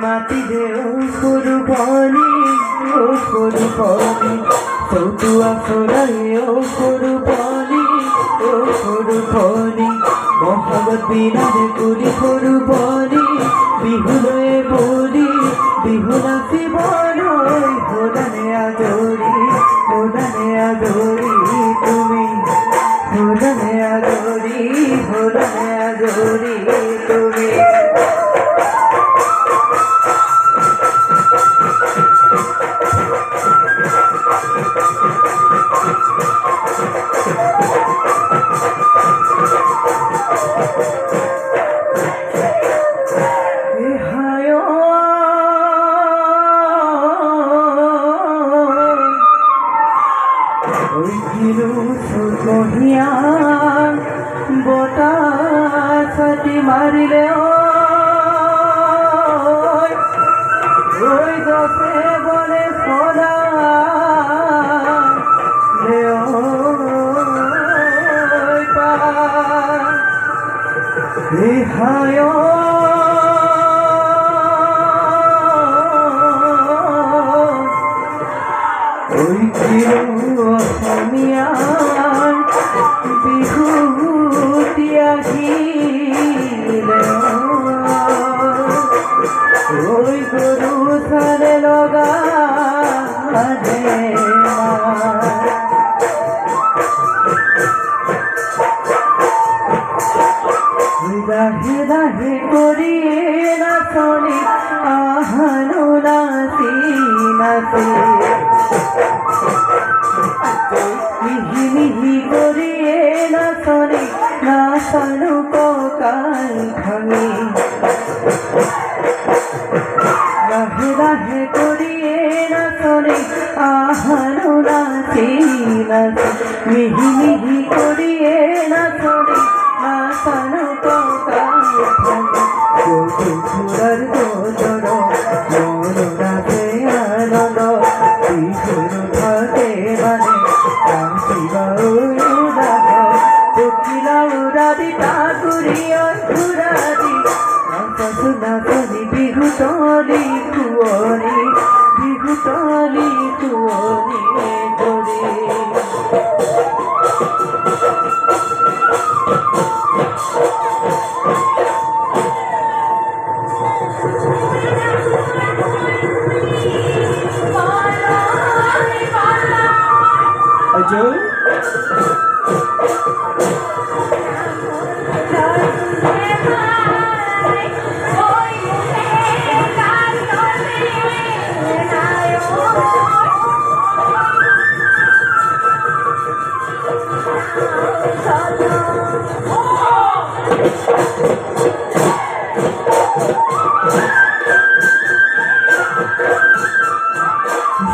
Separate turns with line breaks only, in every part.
মাটি দেও সরু পানি ও সরু পানি সৌতুয়া সরাইও সরু পানি ও সরু পানি মহাবত বিনারে করি সরু পানি বিহুলয়ে বলি বিহু নাচি বনই হোদানে আদরি তুমি হোদানে আদরি তুমি বতাসটি মারিলে ওই দশে বলে সদা হায় ওই চির অসমীয়ার বিহুতি আহিলে ওই গরু সারে লগা রাহে রাহে করিয়ে নাচনে আহানো নাচি নাচে মিহি মিহি করিয়ে নাচনে নাচানো ককাল ভাঙে রাহে রাহে করিয়ে নাচনে আহানো নাচি নাচে মিহি মিহি করিয়ে নাচনে নাচানো ককাল ভাঙে ঘোরার গোচর মন নাচে আনন্দ বিহুর থাকে মানে নাচিবা উড়া উড়াদি ঠাকুরিয়া ঘুরাদি নাচনি বিহুতলি কুয়নি করে Joe?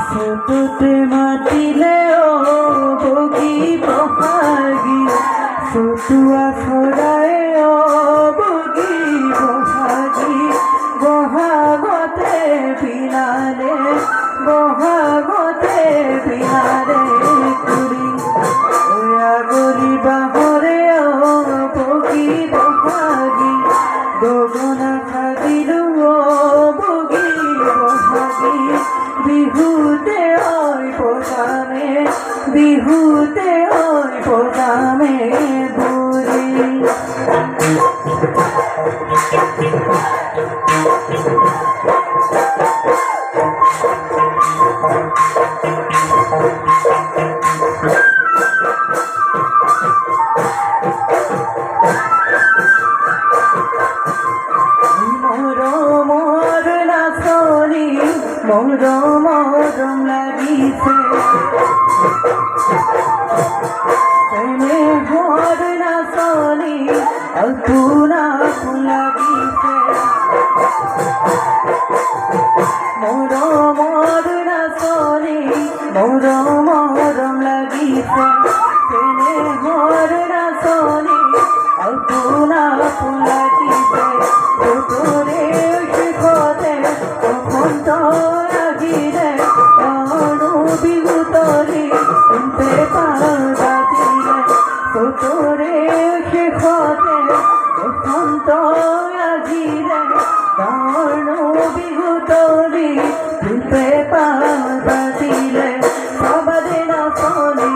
সততে মাতিলে ও বগি বহাগি সতুয়া ছড়ায় ও বগি বহাগি বহাগতে বিনালে কুড়ি ওয়া গরি বাহরে ও বগি বহাগি গগনা খাদিলু ও বগি বহাগি বিহুতে ওই পোজামে বুড়ি মরম নাচনি মরম লাগি লাগিছে প্রেমে হর না চলি আলপুনা লাগিছে মরম না চলি মরম লাগিছে প্রেমে হর না চলি আলপুনা লাগিছে তোরে শিখতে তখন তো লাগিলে বিহুতলি শুনতে পারবা দিলে তোরে শিখতে তখন তো লাগিলে বিহুতলি শুনতে পারবা দিলে সবাদে না চলি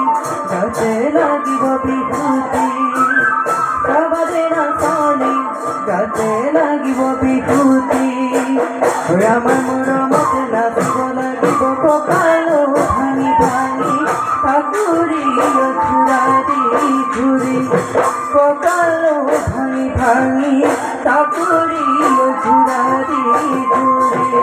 গাছে লাগিব বিহুতি সবাদে না চলি গাছে লাগিব বিহুতি আমার মৰমতে নাচিব লাগিব কঁকালো ভাঙি ভাঙি ঠাকুৰি চূড়া দি ঘূৰি কঁকালো ভাঙি ভাঙি ঠাকুৰি চূড়া দি ঘূৰি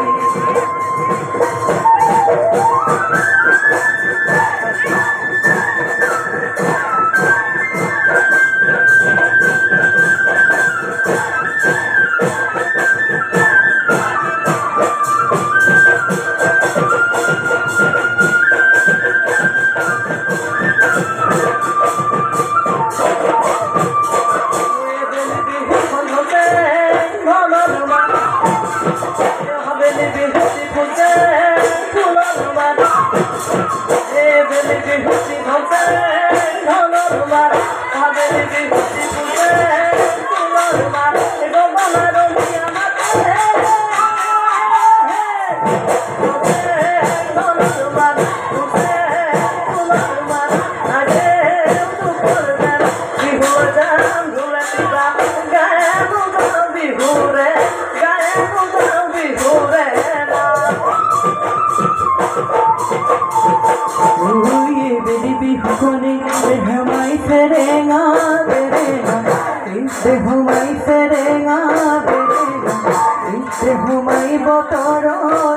হুমাই বতৰ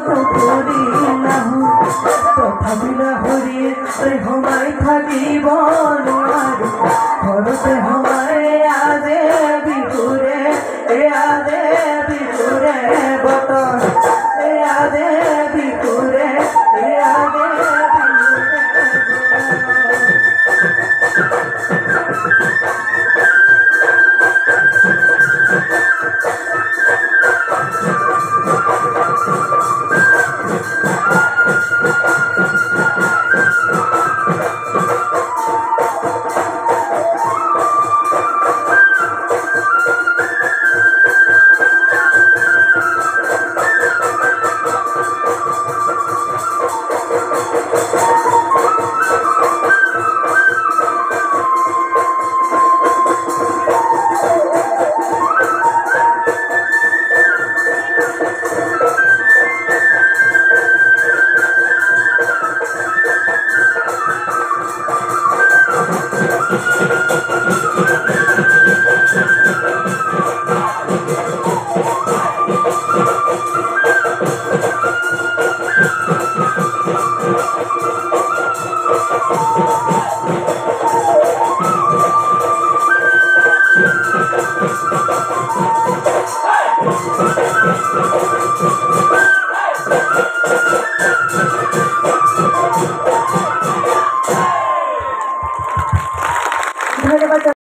দুপৰি নাহো তথাপিলা হৰি হুমাই থাকিব নোৱাৰো ঘৰতে হুমাই আদে বিহুৰে বতৰ আদে বিহুৰে